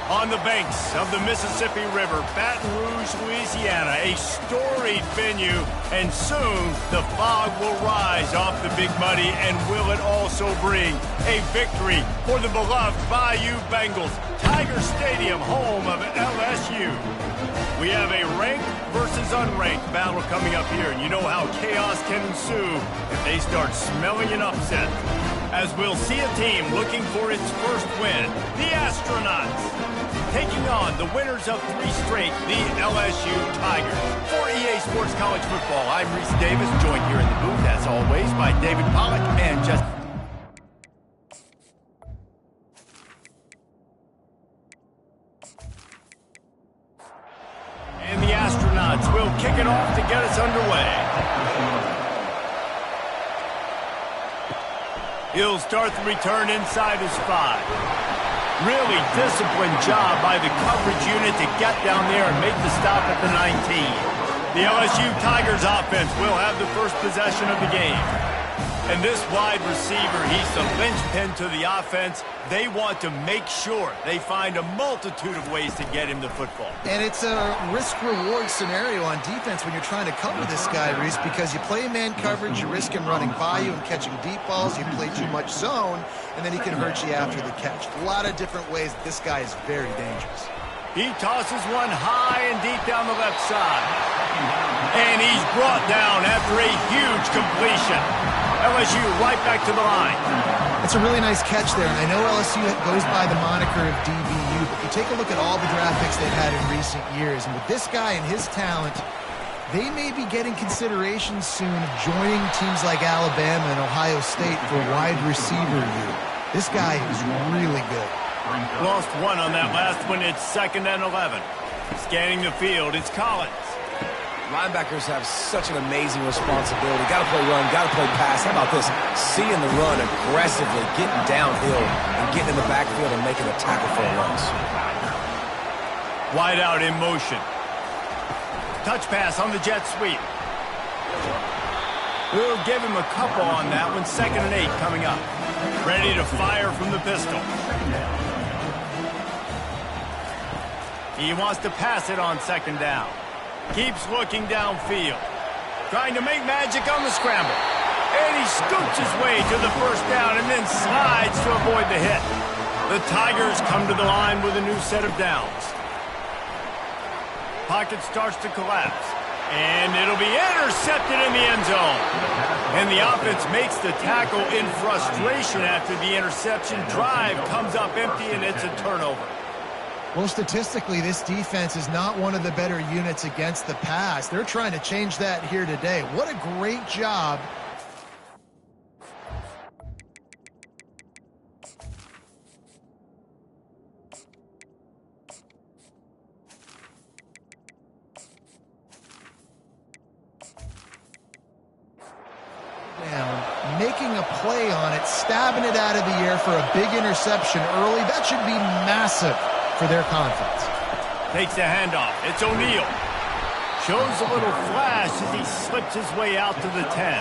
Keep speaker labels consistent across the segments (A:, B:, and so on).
A: On the banks of the Mississippi River, Baton Rouge, Louisiana, a storied venue, and soon the fog will rise off the Big Muddy, and will it also bring a victory for the beloved Bayou Bengals. Tiger Stadium, home of LSU. We have a ranked versus unranked battle coming up here, and you know how chaos can ensue if they start smelling an upset. As we'll see a team looking for its first win, the Astronauts, taking on the winners of 3 straight, the LSU Tigers. For EA Sports College Football, I'm Reese Davis, joined here in the booth, as always, by David Pollack and Justin. And the Astronauts will kick it off to get us underway. He'll start the return inside his 5. Really disciplined job by the coverage unit to get down there and make the stop at the 19. The LSU Tigers offense will have the first possession of the game. And this wide receiver, he's the linchpin to the offense. They want to make sure they find a multitude of ways to get him the football. And it's a risk-reward scenario on defense when you're trying to cover this guy, Reese, because you play man coverage, you risk him running by you and catching deep balls. You play too much zone, and then he can hurt you after the catch. A lot of different ways. This guy is very dangerous. He tosses one high and deep down the left side. And he's brought down after a huge completion. LSU right back to the line. That's a really nice catch there, and I know LSU goes by the moniker of DBU, but you take a look at all the draft picks they've had in recent years, and with this guy and his talent, they may be getting consideration soon of joining teams like Alabama and Ohio State for wide receiver use. This guy is really good. Lost one on that last one. It's 2nd and 11. Scanning the field, it's Collins.
B: Linebackers have such an amazing responsibility. Got to play run, got to play pass. How about this? Seeing the run aggressively, getting downhill, and getting in the backfield and making a tackle for a loss.
A: Wide out in motion. Touch pass on the jet sweep. We'll give him a couple on that one. 2nd and 8 coming up. Ready to fire from the pistol. He wants to pass it on 2nd down. Keeps looking downfield. Trying to make magic on the scramble. And he scoots his way to the first down and then slides to avoid the hit. The Tigers come to the line with a new set of downs. Pocket starts to collapse. And it'll be intercepted in the end zone. And the offense makes the tackle in frustration after the interception. Drive comes up empty and it's a turnover. Well, statistically, this defense is not one of the better units against the pass. They're trying to change that here today. What a great job. Now, making a play on it, stabbing it out of the air for a big interception early. That should be massive for their confidence. Takes the handoff. It's O'Neal. Shows a little flash as he slips his way out to the 10.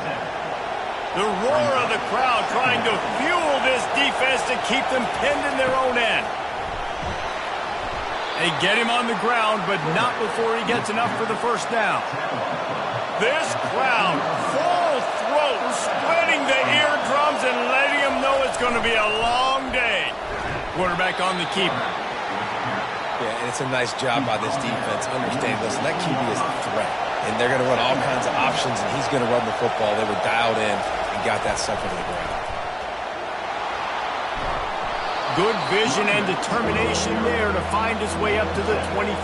A: The roar of the crowd trying to fuel this defense to keep them pinned in their own end. They get him on the ground, but not before he gets enough for the first down. This crowd, full throat, splitting the eardrums and letting them know it's going to be a long day. Quarterback on the keeper.
B: Yeah, and it's a nice job by this defense. Understand, listen, that QB is a threat. And they're going to run all kinds of options, and he's going to run the football. They were dialed in and got that sucker to the ground.
A: Good vision and determination there to find his way up to the 23.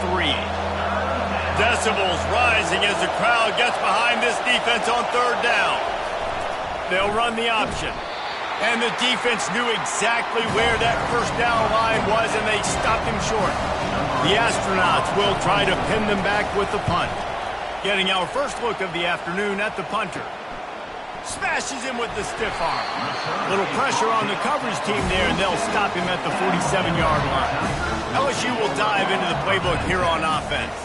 A: Decibels rising as the crowd gets behind this defense on 3rd down. They'll run the option. And the defense knew exactly where that first down line was, and they stopped him short. The Astronauts will try to pin them back with the punt. Getting our first look of the afternoon at the punter. Smashes him with the stiff arm. Little pressure on the coverage team there, and they'll stop him at the 47-yard line. LSU will dive into the playbook here on offense.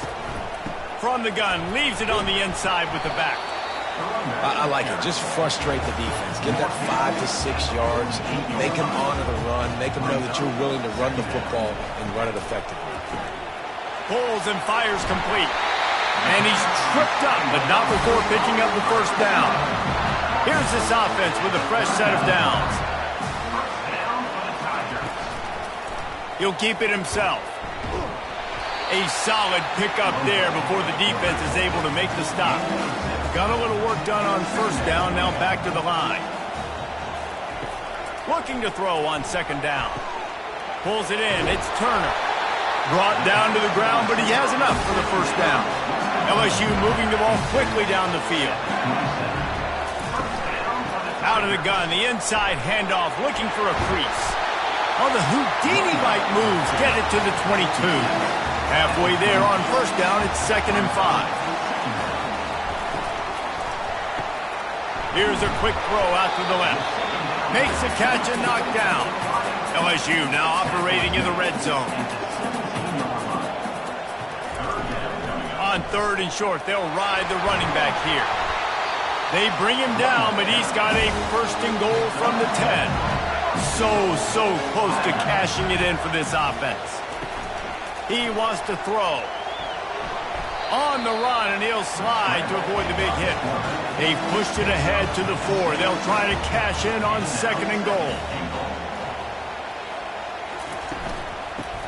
A: From the gun, leaves it on the inside with the back.
B: I like it. Just frustrate the defense. Get that 5 to 6 yards. Make them honor the run. Make them know that you're willing to run the football and run it effectively.
A: Pulls and fires complete. And he's tripped up, but not before picking up the first down. Here's this offense with a fresh set of downs. He'll keep it himself. A solid pickup there before the defense is able to make the stop. Got a little work done on first down, now back to the line. Looking to throw on second down. Pulls it in, it's Turner. Brought down to the ground, but he has enough for the first down. LSU moving the ball quickly down the field. Out of the gun, the inside handoff, looking for a crease. On the Houdini-like moves, get it to the 22. Halfway there on first down, it's 2nd and 5. Here's a quick throw out to the left. Makes a catch and knocked down. LSU now operating in the red zone. On 3rd and short, they'll ride the running back here. They bring him down, but he's got a 1st and goal from the 10. So close to cashing it in for this offense. He wants to throw. On the run, and he'll slide to avoid the big hit. They've pushed it ahead to the 4. They'll try to cash in on 2nd and goal.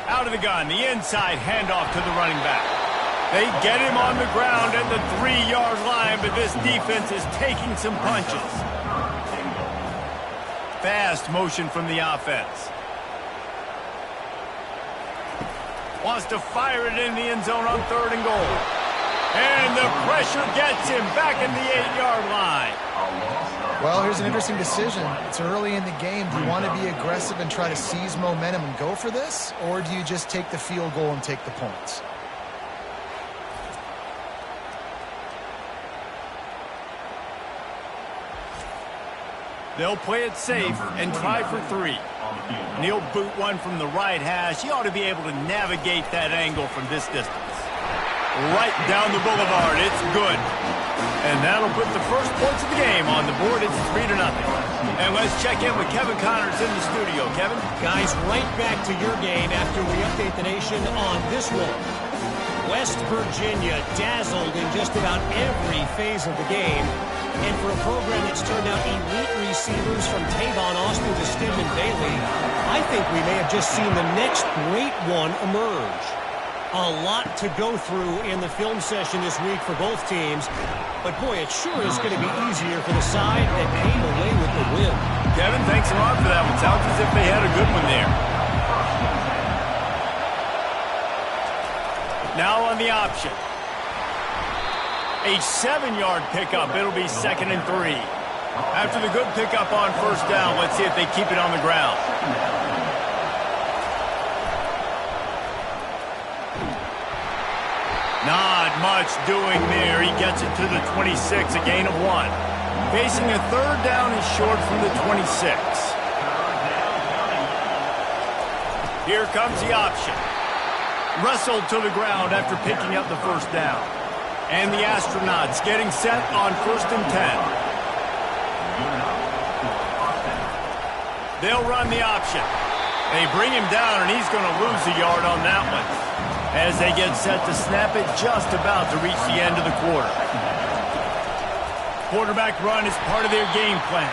A: Out of the gun, the inside handoff to the running back. They get him on the ground at the 3-yard line, but this defense is taking some punches. Fast motion from the offense. Wants to fire it in the end zone on 3rd and goal. And the pressure gets him back in the 8-yard line.
C: Well, here's an interesting decision. It's early in the game. Do you want to be aggressive and try to seize momentum and go for this? Or do you just take the field goal and take the points?
A: They'll play it safe and try for 3. And he'll boot one from the right hash. He ought to be able to navigate that angle from this distance. Right down the boulevard. It's good. And that'll put the first points of the game on the board. It's 3-0. And let's check in with Kevin Connors in the studio. Kevin?
D: Guys, right back to your game after we update the nation on this one. West Virginia dazzled in just about every phase of the game. And for a program that's turned out elite receivers from Tavon Austin to Stedman Bailey, I think we may have just seen the next great one emerge. A lot to go through in the film session this week for both teams. But, boy, it sure is going to be easier for the side that came away with the win.
A: Kevin, thanks a lot for that one. Sounds as if they had a good one there. Now on the option. A 7-yard pickup. It'll be 2nd and 3. After the good pickup on first down, let's see if they keep it on the ground. Not much doing there. He gets it to the 26, a gain of 1. Facing a 3rd down and short from the 26. Here comes the option. Wrestled to the ground after picking up the first down. And the Astronauts getting set on 1st and 10. They'll run the option. They bring him down, and he's going to lose a yard on that one. As they get set to snap it, just about to reach the end of the quarter. Quarterback run is part of their game plan.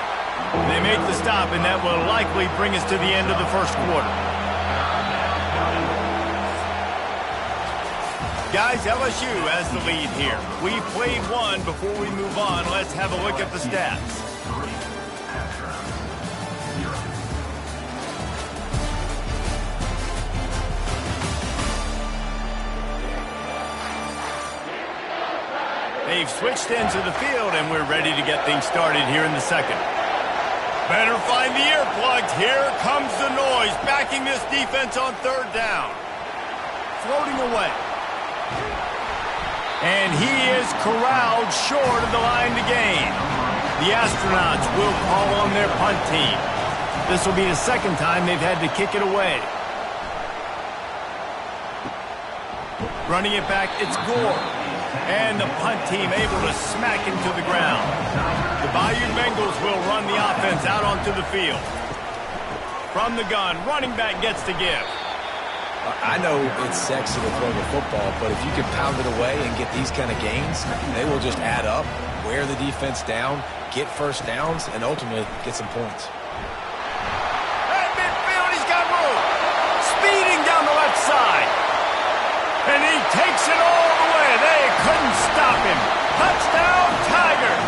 A: They make the stop, and that will likely bring us to the end of the first quarter. Guys, LSU has the lead here. We've played one. Before we move on, let's have a look at the stats. They've switched into the field, and we're ready to get things started here in the second. Better find the earplugs. Here comes the noise, backing this defense on 3rd down. Floating away. And he is corralled short of the line to gain. The Astronauts will call on their punt team. This will be the 2nd time they've had to kick it away. Running it back, it's Gore. And the punt team able to smack him to the ground. The Bayou Bengals will run the offense out onto the field. From the gun, running back gets to give.
B: I know it's sexy to throw the football, but if you can pound it away and get these kind of gains, they will just add up, wear the defense down, get first downs, and ultimately get some points.
A: At midfield, he's got room. Speeding down the left side. And he takes it all the way. They couldn't stop him. Touchdown, Tigers.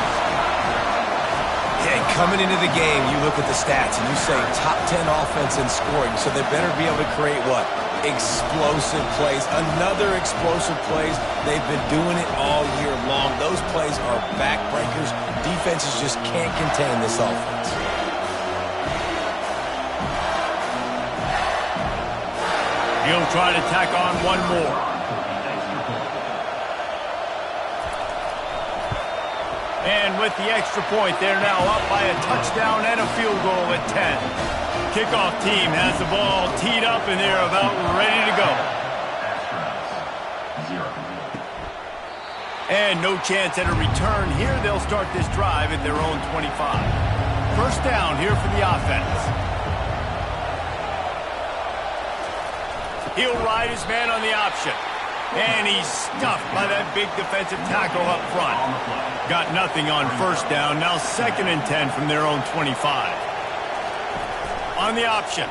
B: Yeah, coming into the game, you look at the stats and you say top 10 offense in scoring, so they better be able to create what? Explosive plays. Another explosive plays. They've been doing it all year long. Those plays are backbreakers. Defenses just can't contain this offense.
A: He'll try to tack on one more. And with the extra point, they're now up by a touchdown and a field goal at 10. Kickoff team has the ball teed up, and they're about ready to go. And no chance at a return here. They'll start this drive at their own 25. First down here for the offense. He'll ride his man on the option. And he's stuffed by that big defensive tackle up front. Got nothing on first down. Now 2nd and 10 from their own 25. On the option.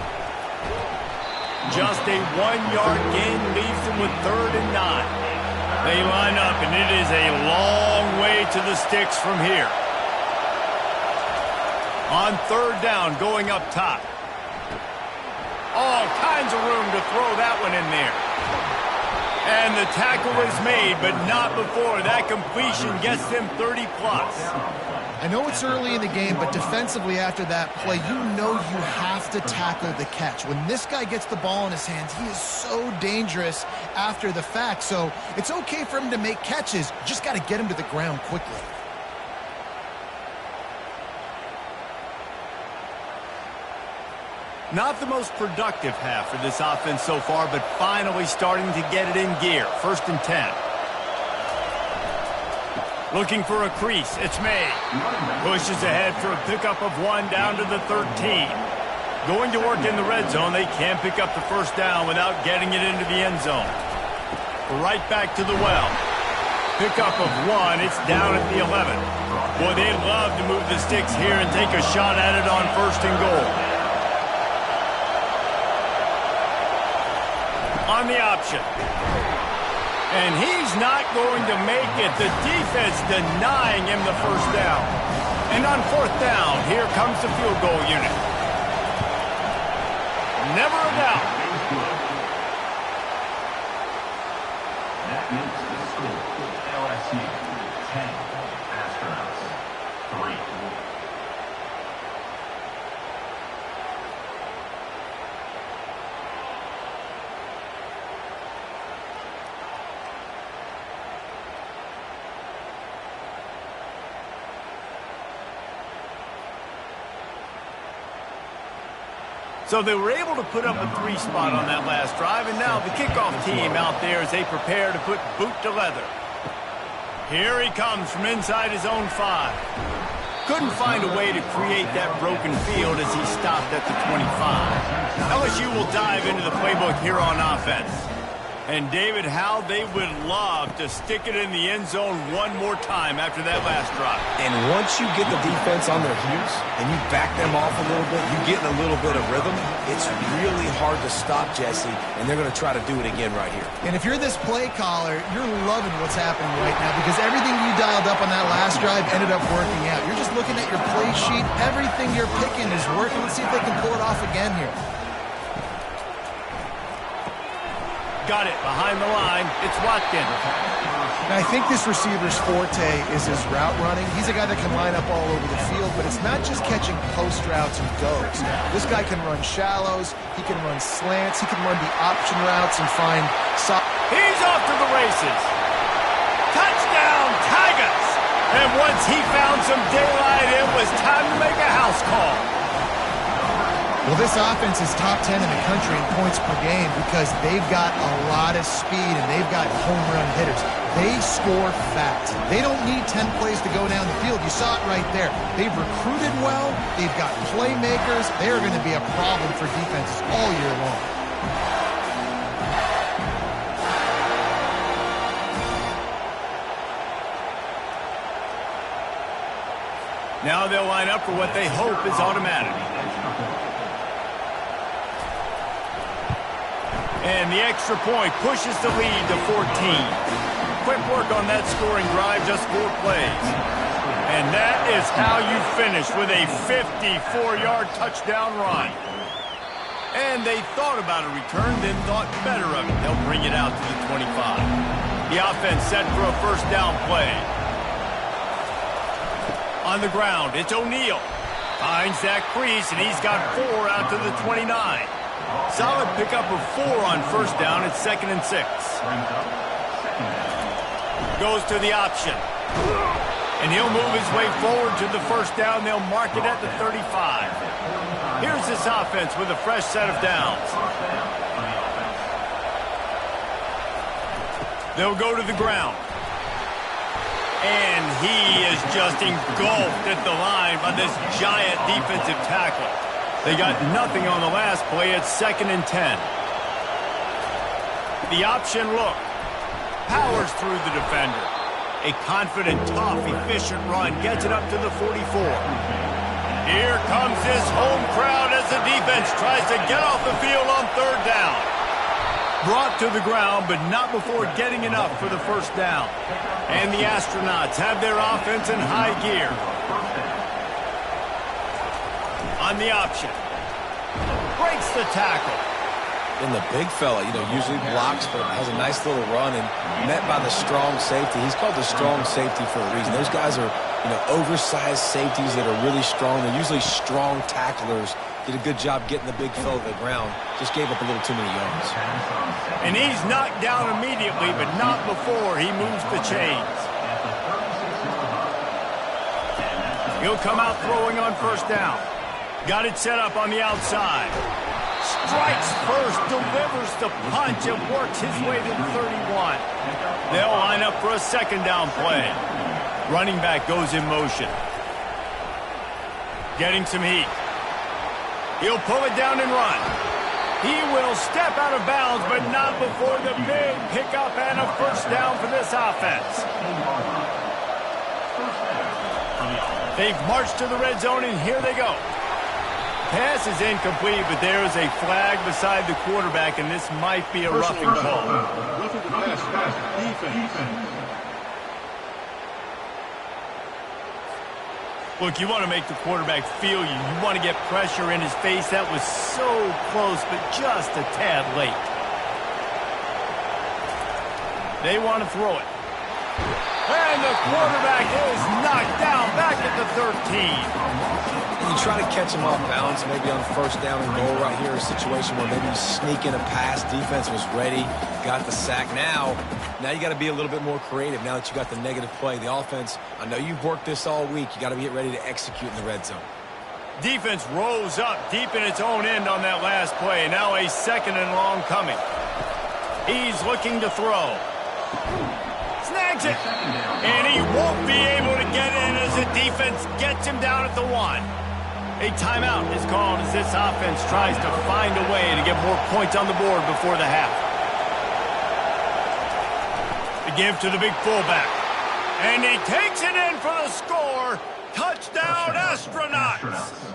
A: Just a 1-yard gain leaves them with 3rd and 9. They line up, and it is a long way to the sticks from here. On 3rd down, going up top. All kinds of room to throw that one in there. And the tackle is made, but not before that completion gets them 30-plus.
C: I know it's early in the game, but defensively after that play, you know you have to tackle the catch. When this guy gets the ball in his hands, he is so dangerous after the fact. So it's okay for him to make catches. You just got to get him to the ground quickly.
A: Not the most productive half for this offense so far, but finally starting to get it in gear. 1st and 10. Looking for a crease. It's made. Pushes ahead for a pickup of 1 down to the 13. Going to work in the red zone. They can pick up the first down without getting it into the end zone. Right back to the well. Pickup of 1. It's down at the 11. Boy, they'd love to move the sticks here and take a shot at it on 1st and goal. On the option. And he's not going to make it. The defense denying him the first down. And on 4th down, here comes the field goal unit. Never a doubt.
E: That makes the score LSU 10, Astronauts 3.
A: So they were able to put up a 3 spot on that last drive, and now the kickoff team out there as they prepare to put boot to leather. Here he comes from inside his own 5. Couldn't find a way to create that broken field as he stopped at the 25. LSU will dive into the playbook here on offense. And David, how they would love to stick it in the end zone one more time after that last drive.
B: And once you get the defense on their heels and you back them off a little bit, you get in a little bit of rhythm, it's really hard to stop, Jesse, and they're going to try to do it again right here.
C: And if you're this play caller, you're loving what's happening right now because everything you dialed up on that last drive ended up working out. You're just looking at your play sheet. Everything you're picking is working. Let's see if they can pull it off again here.
A: Got it behind the line. It's Watkins.
C: Now, I think this receiver's forte is his route running. He's a guy that can line up all over the field, but it's not just catching post routes and goes. This guy can run shallows. He can run slants. He can run the option routes and find...
A: He's off to the races. Touchdown, Tigers! And once he found some daylight, it was time to make a house call.
C: Well, this offense is top 10 in the country in points per game because they've got a lot of speed and they've got home run hitters. They score fast. They don't need 10 plays to go down the field. You saw it right there. They've recruited well. They've got playmakers. They are going to be a problem for defenses all year long.
A: Now they'll line up for what they hope is automatic. And the extra point pushes the lead to 14. Quick work on that scoring drive, just 4 plays. And that is how you finish with a 54-yard touchdown run. And they thought about a return, then thought better of it. They'll bring it out to the 25. The offense set for a first down play. On the ground, it's O'Neal. Finds that crease, and he's got 4 out to the 29. Solid pickup of 4 on first down. It's 2nd and 6. Goes to the option. And he'll move his way forward to the first down. They'll mark it at the 35. Here's this offense with a fresh set of downs. They'll go to the ground. And he is just engulfed at the line by this giant defensive tackle. They got nothing on the last play. It's 2nd and 10. The option look. Powers through the defender. A confident, tough, efficient run. Gets it up to the 44. Here comes this home crowd as the defense tries to get off the field on 3rd down. Brought to the ground, but not before getting enough for the first down. And the Astronauts have their offense in high gear. On the option. Breaks the tackle.
B: And the big fella, usually blocks, but has a nice little run and met by the strong safety. He's called the strong safety for a reason. Those guys are, oversized safeties that are really strong. They're usually strong tacklers. Did a good job getting the big fella to the ground. Just gave up a little too many yards.
A: And he's knocked down immediately, but not before he moves the chains. He'll come out throwing on first down. Got it set up on the outside. Strikes first, delivers the punch, and works his way to the 31. They'll line up for a 2nd down play. Running back goes in motion. Getting some heat. He'll pull it down and run. He will step out of bounds, but not before the big pickup and a first down for this offense. They've marched to the red zone, and here they go. Pass is incomplete, but there is a flag beside the quarterback, and this might be a roughing call. Look, you want to make the quarterback feel you. You want to get pressure in his face. That was so close, but just a tad late. They want to throw it. And the quarterback is knocked down back at the 13.
B: You try to catch him off balance, maybe on first down and goal right here, a situation where maybe you sneak in a pass, defense was ready, got the sack. Now you got to be a little bit more creative now that you got the negative play. The offense, I know you've worked this all week. You got to get ready to execute in the red zone.
A: Defense rose up deep in its own end on that last play. Now a 2nd and long coming. He's looking to throw. Snags it. And he won't be able to get in as the defense gets him down at the 1. A timeout is called as this offense tries to find a way to get more points on the board before the half. The give to the big fullback. And he takes it in for the score. Touchdown, Astronauts.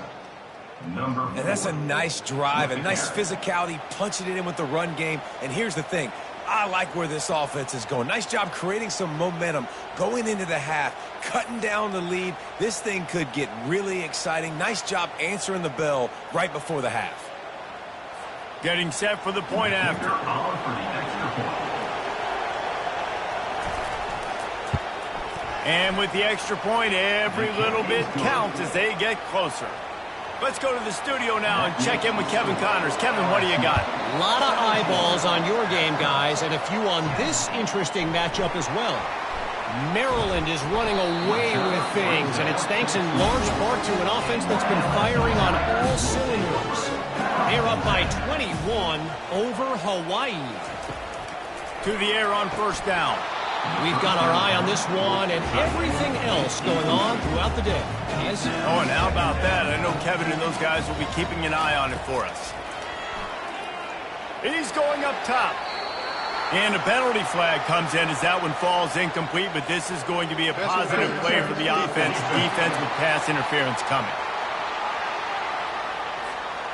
B: And that's a nice drive, a nice physicality, punching it in with the run game. And here's the thing. I like where this offense is going. Nice job creating some momentum, going into the half, cutting down the lead. This thing could get really exciting. Nice job answering the bell right before the half.
A: Getting set for the point after. And with the extra point, every little bit counts as they get closer. Let's go to the studio now and check in with Kevin Connors. Kevin, what do you got?
D: A lot of eyeballs on your game, guys, and a few on this interesting matchup as well. Maryland is running away with things, and it's thanks in large part to an offense that's been firing on all cylinders. They're up by 21 over Hawaii.
A: To the air on first down.
D: We've got our eye on this one and everything else going on throughout the day. Yes?
A: Oh, and how about that? I know Kevin and those guys will be keeping an eye on it for us. He's going up top. And a penalty flag comes in as that one falls incomplete, but this is going to be a positive play for the offense. Defense with pass interference coming.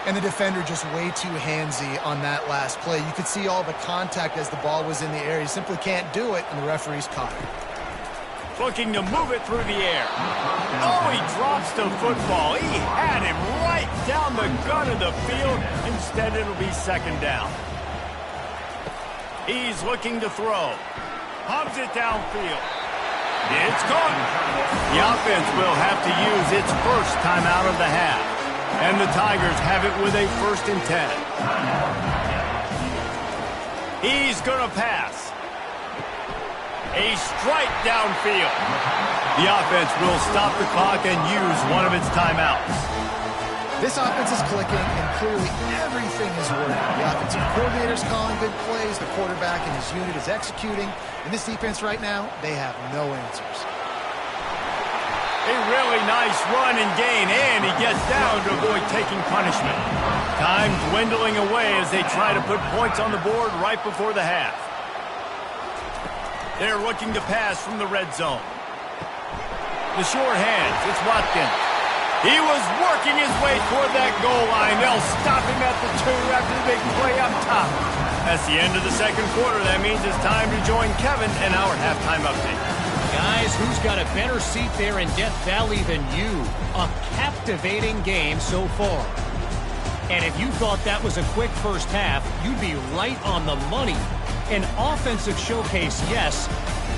C: And the defender just way too handsy on that last play. You could see all the contact as the ball was in the air. He simply can't do it, and the referee's caught it.
A: Looking to move it through the air. Oh, he drops the football. He had him right down the gun of the field. Instead, it'll be second down. He's looking to throw. Pumps it downfield. It's caught. The offense will have to use its first timeout of the half. And the Tigers have it with a 1st and 10. He's going to pass. A strike downfield. The offense will stop the clock and use one of its timeouts.
C: This offense is clicking, and clearly everything is working. The offensive coordinator's calling good plays. The quarterback and his unit is executing. And this defense right now, they have no answers.
A: A really nice run and gain, and he gets down to avoid taking punishment. Time dwindling away as they try to put points on the board right before the half. They're looking to pass from the red zone. The short hands, it's Watkins. He was working his way toward that goal line. They'll stop him at the 2 after the big play up top. That's the end of the second quarter. That means it's time to join Kevin in our halftime update.
D: Guys, who's got a better seat there in Death Valley than you? A captivating game so far. And if you thought that was a quick first half, you'd be right on the money. An offensive showcase, yes,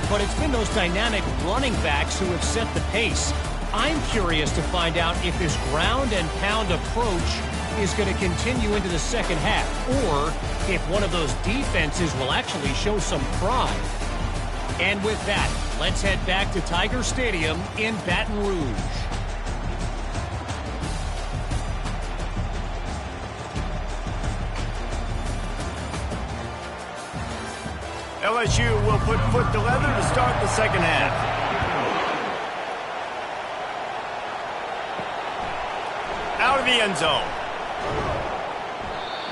D: but it's been those dynamic running backs who have set the pace. I'm curious to find out if this ground and pound approach is going to continue into the second half, or if one of those defenses will actually show some pride. And with that, let's head back to Tiger Stadium in Baton Rouge.
A: LSU will put foot to leather to start the second half. Out of the end zone.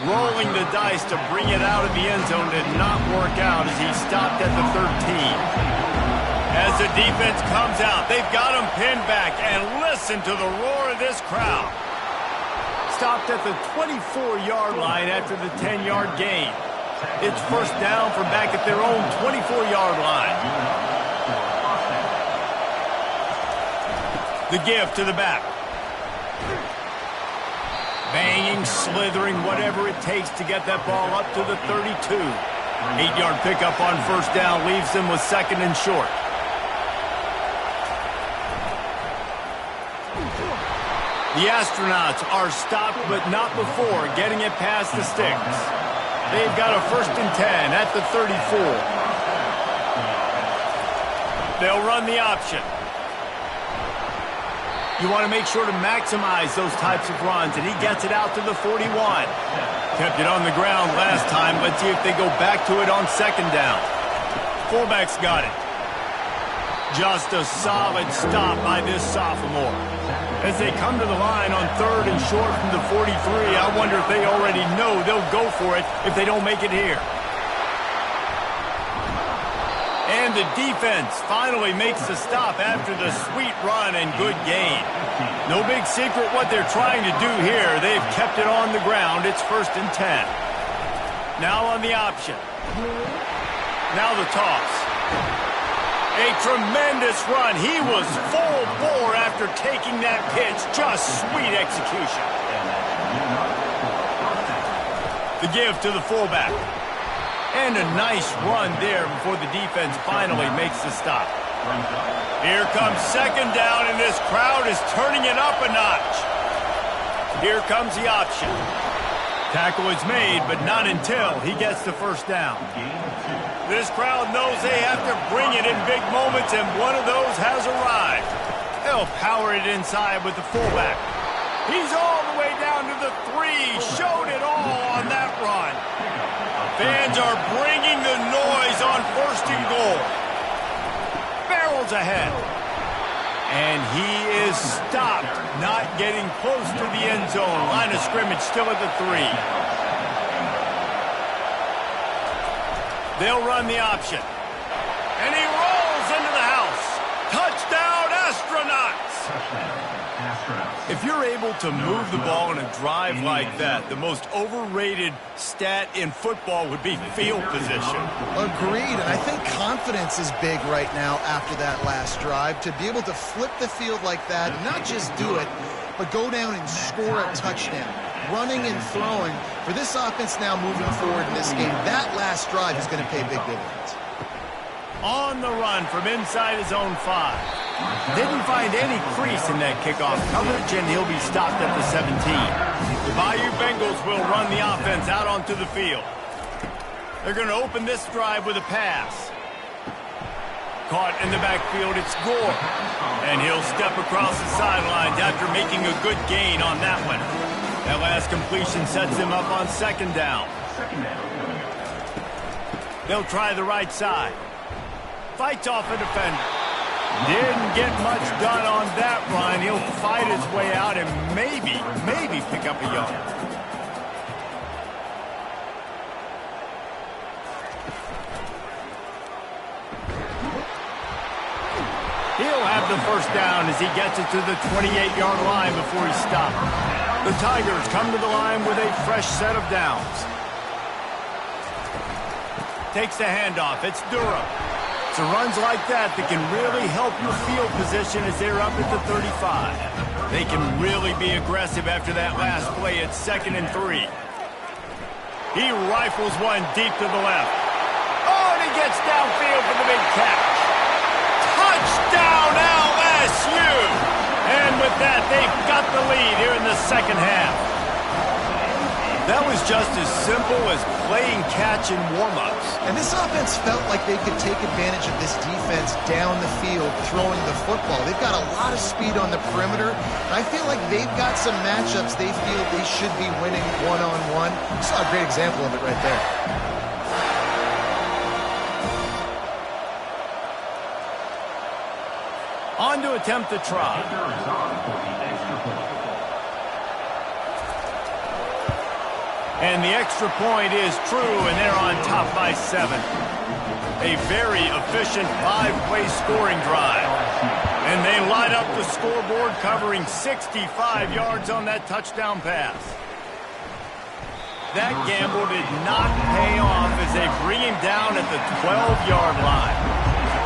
A: Rolling the dice to bring it out of the end zone did not work out as he stopped at the 13. As the defense comes out, they've got him pinned back, and listen to the roar of this crowd. Stopped at the 24-yard line after the 10-yard gain. It's first down from back at their own 24-yard line. The give to the back. Banging, slithering, whatever it takes to get that ball up to the 32. 8-yard pickup on first down leaves them with second and short. The Astronauts are stopped, but not before getting it past the sticks. They've got a 1st and 10 at the 34. They'll run the option. You want to make sure to maximize those types of runs, and he gets it out to the 41. Kept it on the ground last time. Let's see if they go back to it on second down. Fullback's got it. Just a solid stop by this sophomore. As they come to the line on 3rd and short from the 43, I wonder if they already know they'll go for it if they don't make it here. And the defense finally makes the stop after the sweet run and good gain. No big secret what they're trying to do here. They've kept it on the ground. It's 1st and 10. Now on the option. Now the toss. A tremendous run. He was full bore after taking that pitch. Just sweet execution. The give to the fullback. And a nice run there before the defense finally makes the stop. Here comes second down, and this crowd is turning it up a notch. Here comes the option. Tackle is made, but not until he gets the first down. This crowd knows they have to bring it in big moments, and one of those has arrived. They'll power it inside with the fullback. He's all the way down to the 3, showed it Fans are bringing the noise on 1st and goal. Barrels ahead. And he is stopped, not getting close to the end zone. Line of scrimmage still at the 3. They'll run the option. And he rolls into the house. Touchdown, Astronauts! If you're able to move the ball in a drive like that, the most overrated stat in football would be field position.
C: Agreed, and I think confidence is big right now after that last drive. To be able to flip the field like that, and not just do it, but go down and score a touchdown. Running and throwing. For this offense now moving forward in this game, that last drive is going to pay big dividends.
A: On the run from inside his own 5. Didn't find any crease in that kickoff coverage, and he'll be stopped at the 17. The Bayou Bengals will run the offense out onto the field. They're going to open this drive with a pass. Caught in the backfield, it's Gore. And he'll step across the sidelines after making a good gain on that one. That last completion sets him up on 2nd down. They'll try the right side. Fights off a defender. Didn't get much done on that run. He'll fight his way out and maybe pick up a yard. He'll have the 1st down as he gets it to the 28-yard line before he's stopped. The Tigers come to the line with a fresh set of downs. Takes the handoff. It's Durham. So runs like that can really help your field position as they're up at the 35. They can really be aggressive after that last play at 2nd and 3. He rifles one deep to the left. Oh, and he gets downfield for the big catch. Touchdown, LSU! And with that, they've got the lead here in the 2nd half. That was just as simple as playing catch in warm-ups.
C: And this offense felt like they could take advantage of this defense down the field, throwing the football. They've got a lot of speed on the perimeter. And I feel like they've got some matchups they feel they should be winning one-on-one. You saw a great example of it right there.
A: On to attempt the try. And the extra point is true, and they're on top by 7. A very efficient 5-play scoring drive. And they light up the scoreboard, covering 65 yards on that touchdown pass. That gamble did not pay off as they bring him down at the 12-yard line.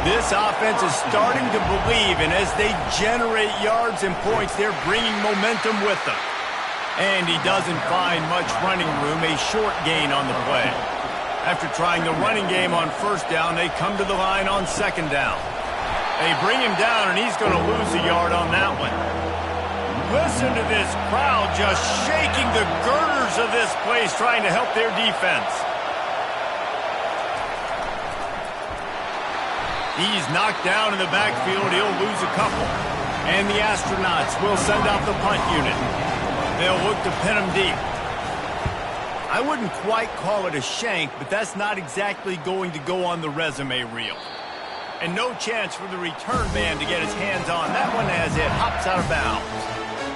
A: This offense is starting to believe, and as they generate yards and points, they're bringing momentum with them. And he doesn't find much running room, a short gain on the play. After trying the running game on 1st down, they come to the line on 2nd down. They bring him down, and he's going to lose a yard on that one. Listen to this crowd just shaking the girders of this place, trying to help their defense. He's knocked down in the backfield. He'll lose a couple. And the Astronauts will send out the punt unit. They'll look to pin him deep. I wouldn't quite call it a shank, but that's not exactly going to go on the resume reel. And no chance for the return man to get his hands on that one as it hops out of bounds.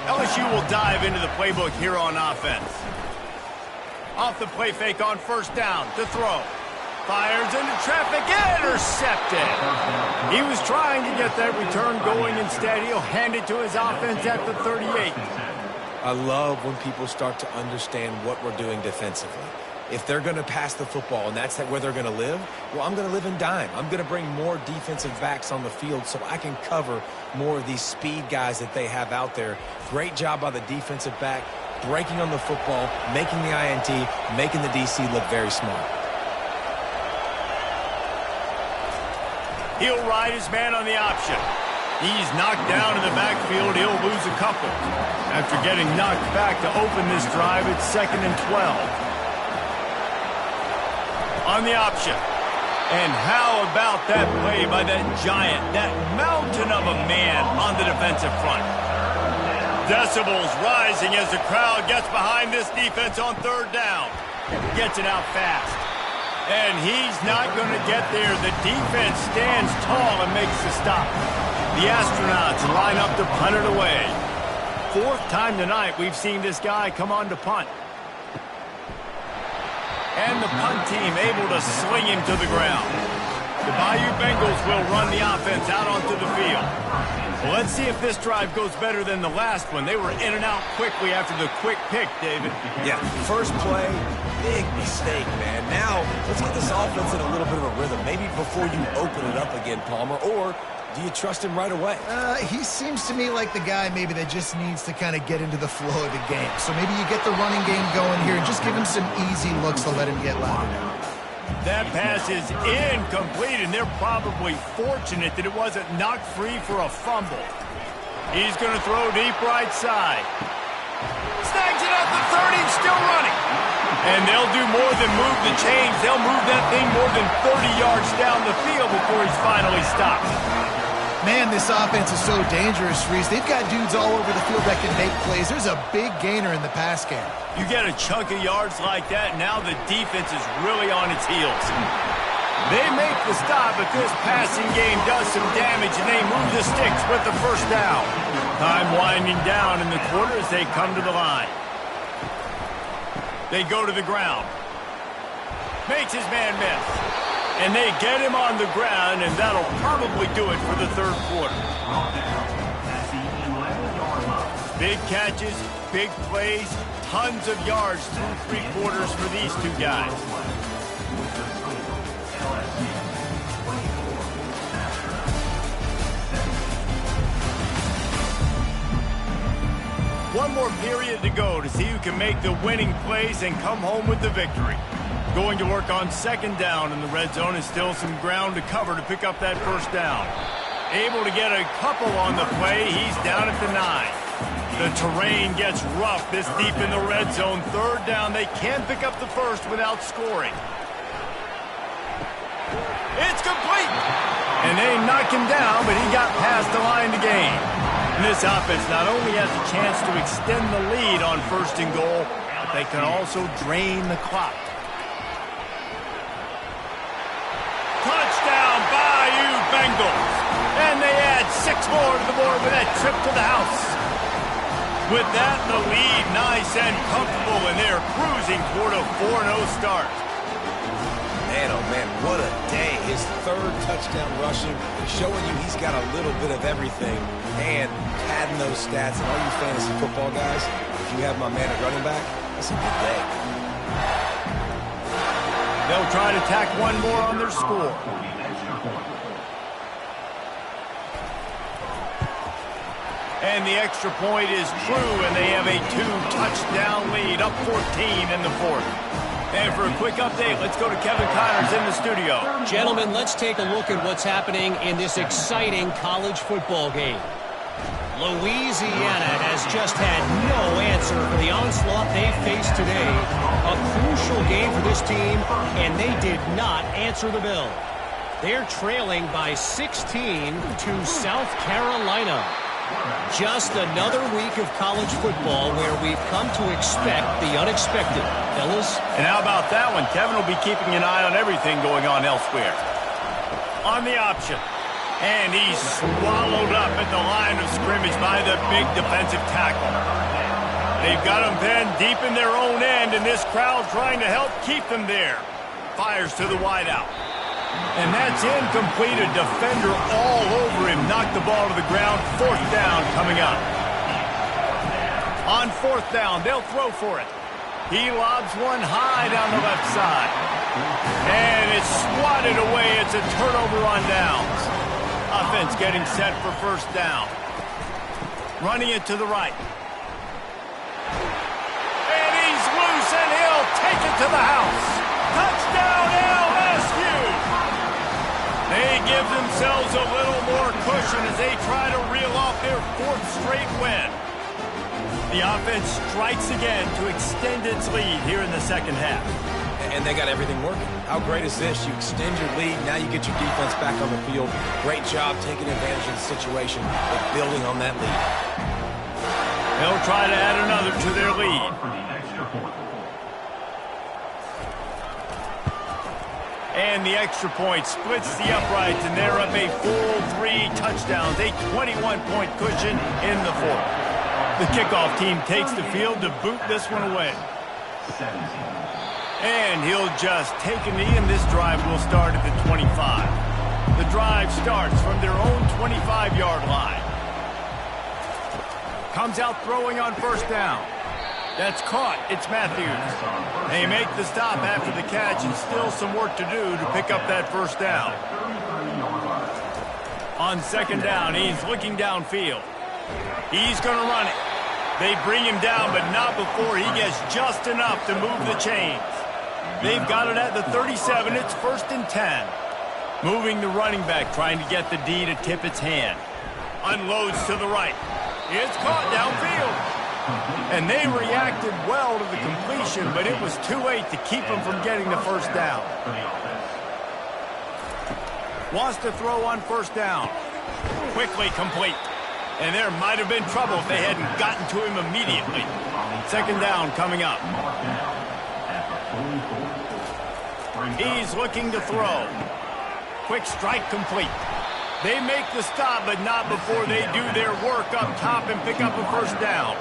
A: LSU will dive into the playbook here on offense. Off the play fake on 1st down to throw. Fires into traffic, intercepted. He was trying to get that return going. Instead, he'll hand it to his offense at the 38.
B: I love when people start to understand what we're doing defensively. If they're going to pass the football and that's where they're going to live, well, I'm going to live in dime. I'm going to bring more defensive backs on the field so I can cover more of these speed guys that they have out there. Great job by the defensive back, breaking on the football, making the INT, making the DC look very smart.
A: He'll ride his man on the option. He's knocked down in the backfield. He'll lose a couple. After getting knocked back to open this drive, it's 2nd and 12. On the option. And how about that play by that giant, that mountain of a man on the defensive front? Decibels rising as the crowd gets behind this defense on 3rd down. Gets it out fast. And he's not going to get there. The defense stands tall and makes the stop. The Astronauts line up to punt it away. Fourth time tonight we've seen this guy come on to punt. And the punt team able to sling him to the ground. The Bayou Bengals will run the offense out onto the field. Well, let's see if this drive goes better than the last one. They were in and out quickly after the quick pick, David.
B: Yeah, first play, big mistake, man. Now, let's get this offense in a little bit of a rhythm. Maybe before you open it up again, Palmer, or do you trust him right away?
C: He seems to me like the guy maybe that just needs to kind of get into the flow of the game. So maybe you get the running game going here and just give him some easy looks to let him get louder now.
A: That pass is incomplete, and they're probably fortunate that it wasn't knocked free for a fumble. He's going to throw deep right side. Snags it at the 30 and still running. And they'll do more than move the chains. They'll move that thing more than 30 yards down the field before he's finally stopped.
C: Man, this offense is so dangerous, Reese. They've got dudes all over the field that can make plays. There's a big gainer in the pass game.
A: You get a chunk of yards like that, now the defense is really on its heels. They make the stop, but this passing game does some damage, and they move the sticks with the first down. Time winding down in the quarter as they come to the line. They go to the ground. Makes his man miss. And they get him on the ground, and that'll probably do it for the third quarter. Big catches, big plays, tons of yards through three quarters for these two guys. One more period to go to see who can make the winning plays and come home with the victory. Going to work on second down in the red zone, and still some ground to cover to pick up that first down. Able to get a couple on the play. He's down at the 9. The terrain gets rough this deep in the red zone. Third down, they can pick up the first without scoring. It's complete. And they knock him down, but he got past the line to gain. And this offense not only has a chance to extend the lead on first and goal, but they can also drain the clock. Touchdown, Bayou Bengals. And they add 6 more to the board with that trip to the house. With that, the lead nice and comfortable, and they're cruising toward a 4-0 start.
B: Man, oh man, what a day. His third touchdown rushing, showing you he's got a little bit of everything. And adding those stats, and all you fantasy football guys, if you have my man at running back, that's a good day.
A: They'll try to tack one more on their score. And the extra point is true, and they have a 2-touchdown lead, up 14 in the fourth. And for a quick update, let's go to Kevin Connors in the studio.
D: Gentlemen, let's take a look at what's happening in this exciting college football game. Louisiana has just had no answer for the onslaught they faced today. A crucial game for this team, and they did not answer the bell. They're trailing by 16 to South Carolina. Just another week of college football where we've come to expect the unexpected. Fellas?
A: And how about that one? Kevin will be keeping an eye on everything going on elsewhere. On the option. And he's swallowed up at the line of scrimmage by the big defensive tackle. They've got him then deep in their own end, and this crowd trying to help keep them there. Fires to the wideout. And that's incomplete. A defender all over him. Knocked the ball to the ground. Fourth down coming up. On fourth down, they'll throw for it. He lobs one high down the left side. And it's swatted away. It's a turnover on downs. Offense getting set for first down. Running it to the right. And he's loose, and he'll take it to the house. Touchdown, LSU! They give themselves a little more cushion as they try to reel off their fourth straight win. The offense strikes again to extend its lead here in the second half.
B: And they got everything working. How great is this? You extend your lead, now you get your defense back on the field. Great job taking advantage of the situation and building on that lead.
A: They'll try to add another to their lead. And the extra point splits the uprights, and they're up a full 3 touchdowns, a 21-point cushion in the fourth. The kickoff team takes the field to boot this one away.
E: 17.
A: And he'll just take a knee, and this drive will start at the 25. The drive starts from their own 25-yard line. Comes out throwing on first down. That's caught. It's Matthews. They make the stop after the catch, and still some work to do to pick up that first down. On second down, he's looking downfield. He's going to run it. They bring him down, but not before he gets just enough to move the chains. They've got it at the 37. It's 1st and 10. Moving the running back, trying to get the D to tip its hand. Unloads to the right. It's caught downfield. And they reacted well to the completion, but it was too late to keep them from getting the first down. Wants to throw on first down. Quickly complete. And there might have been trouble if they hadn't gotten to him immediately. Second down coming up. He's looking to throw. Quick strike complete. They make the stop, but not before they do their work up top and pick up a first down.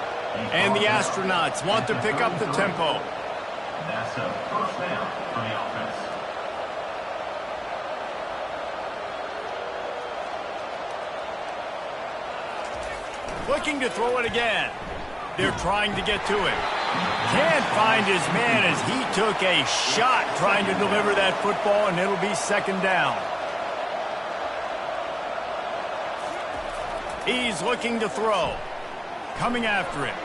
A: And the Astronauts want to pick up the tempo.
E: That's a first down for the offense.
A: Looking to throw it again. They're trying to get to him. Can't find his man as he took a shot trying to deliver that football, and it'll be second down. He's looking to throw. Coming after him.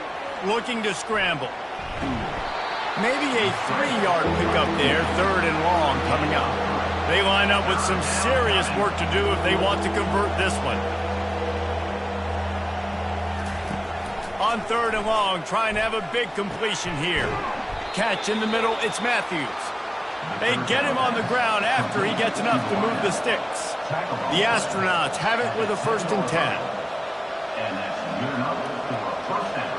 A: Looking to scramble. Maybe a 3-yard pickup there, 3rd and long coming up. They line up with some serious work to do if they want to convert this one. On 3rd and long, trying to have a big completion here. Catch in the middle, it's Matthews. They get him on the ground after he gets enough to move the sticks. The Astronauts have it with a 1st and 10.
E: And that's good enough for a first down.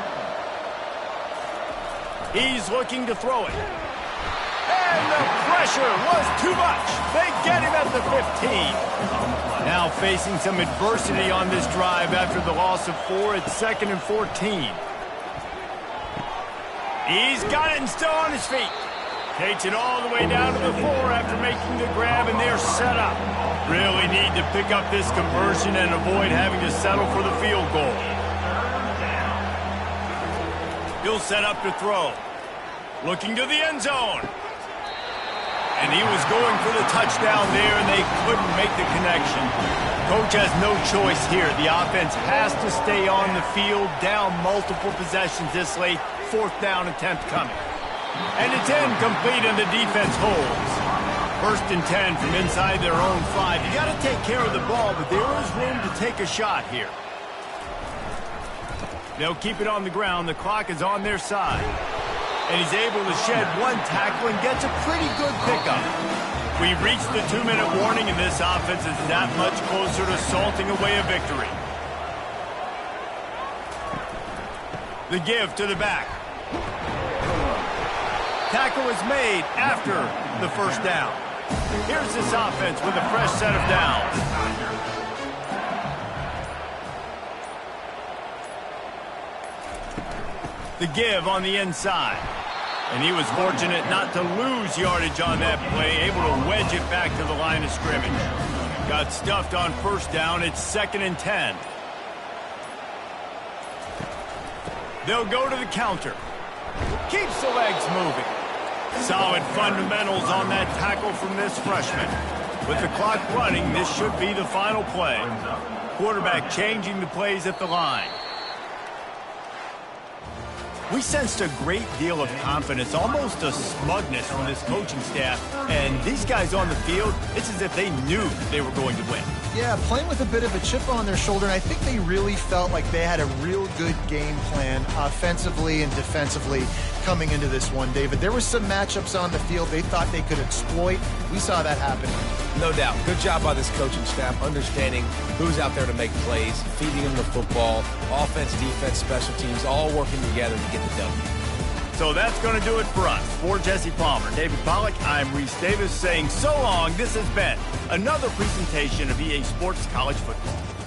A: He's looking to throw it. And the pressure was too much. They get him at the 15. Now facing some adversity on this drive after the loss of 4. It's 2nd and 14. He's got it and still on his feet. Takes it all the way down to the 4 after making the grab, and they're set up. Really need to pick up this conversion and avoid having to settle for the field goal. He'll set up to throw. Looking to the end zone. And he was going for the touchdown there, and they couldn't make the connection. Coach has no choice here. The offense has to stay on the field, down multiple possessions this late. 4th down attempt coming. And it's incomplete, and the defense holds. 1st and 10 from inside their own 5. You got to take care of the ball, but there is room to take a shot here. They'll keep it on the ground. The clock is on their side. And he's able to shed 1 tackle and gets a pretty good pickup. We reached the 2-minute warning, and this offense is that much closer to salting away a victory. The give to the back. Tackle is made after the first down. Here's this offense with a fresh set of downs. The give on the inside. And he was fortunate not to lose yardage on that play, able to wedge it back to the line of scrimmage. Got stuffed on first down. It's 2nd and 10. They'll go to the counter. Keeps the legs moving. Solid fundamentals on that tackle from this freshman. With the clock running, this should be the final play. Quarterback changing the plays at the line. We sensed a great deal of confidence, almost a smugness from this coaching staff. And these guys on the field, it's as if they knew they were going to win.
C: Yeah, playing with a bit of a chip on their shoulder, and I think they really felt like they had a real good game plan offensively and defensively coming into this one, David. There were some matchups on the field they thought they could exploit. We saw that happen.
B: No doubt. Good job by this coaching staff, understanding who's out there to make plays, feeding them the football, offense, defense, special teams, all working together to get the W.
A: So that's going to do it for us. For Jesse Palmer, David Pollack, I'm Reese Davis saying so long. This has been another presentation of EA Sports College Football.